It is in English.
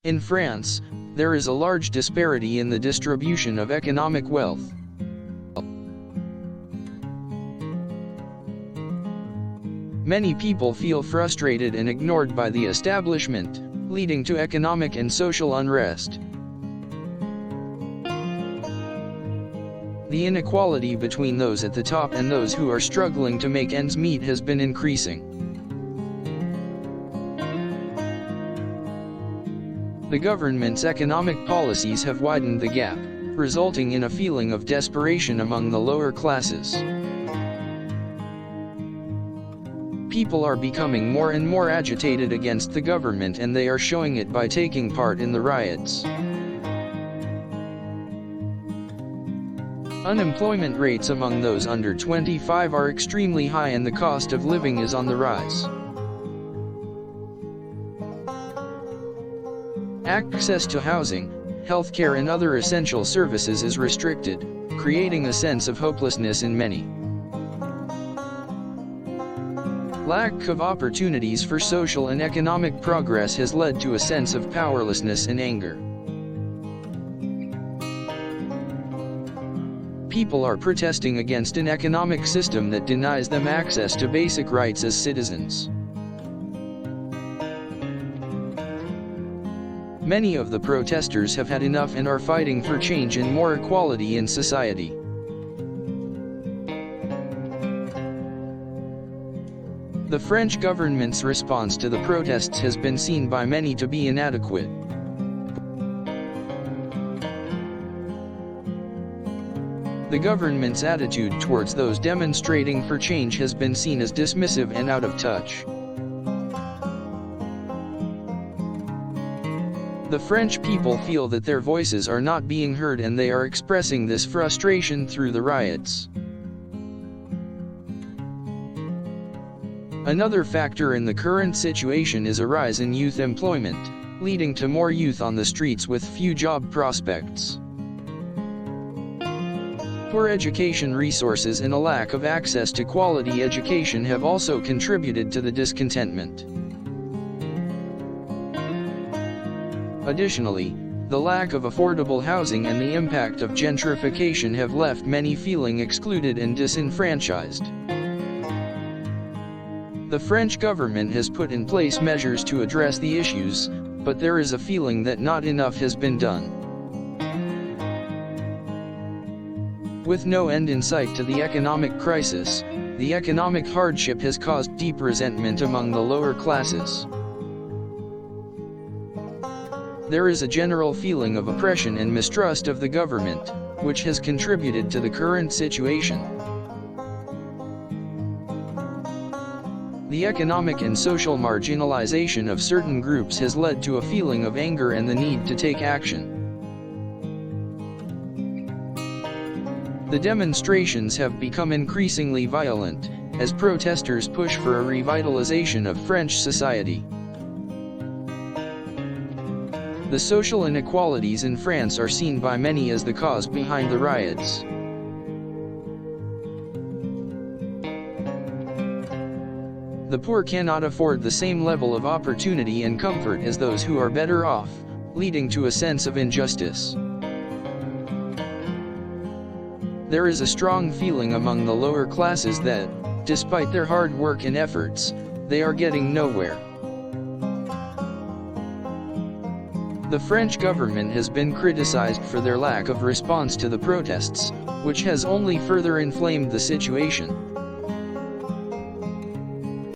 In France, there is a large disparity in the distribution of economic wealth. Many people feel frustrated and ignored by the establishment, leading to economic and social unrest. The inequality between those at the top and those who are struggling to make ends meet has been increasing. The government's economic policies have widened the gap, resulting in a feeling of desperation among the lower classes. People are becoming more and more agitated against the government, and they are showing it by taking part in the riots. Unemployment rates among those under 25 are extremely high, and the cost of living is on the rise. Access to housing, healthcare and other essential services is restricted, creating a sense of hopelessness in many. Lack of opportunities for social and economic progress has led to a sense of powerlessness and anger. People are protesting against an economic system that denies them access to basic rights as citizens. Many of the protesters have had enough and are fighting for change and more equality in society. The French government's response to the protests has been seen by many to be inadequate. The government's attitude towards those demonstrating for change has been seen as dismissive and out of touch. The French people feel that their voices are not being heard, and they are expressing this frustration through the riots. Another factor in the current situation is a rise in youth employment, leading to more youth on the streets with few job prospects. Poor education resources and a lack of access to quality education have also contributed to the discontentment. Additionally, the lack of affordable housing and the impact of gentrification have left many feeling excluded and disenfranchised. The French government has put in place measures to address the issues, but there is a feeling that not enough has been done. With no end in sight to the economic crisis, the economic hardship has caused deep resentment among the lower classes. There is a general feeling of oppression and mistrust of the government, which has contributed to the current situation. The economic and social marginalization of certain groups has led to a feeling of anger and the need to take action. The demonstrations have become increasingly violent, as protesters push for a revitalization of French society. The social inequalities in France are seen by many as the cause behind the riots. The poor cannot afford the same level of opportunity and comfort as those who are better off, leading to a sense of injustice. There is a strong feeling among the lower classes that, despite their hard work and efforts, they are getting nowhere. The French government has been criticized for their lack of response to the protests, which has only further inflamed the situation.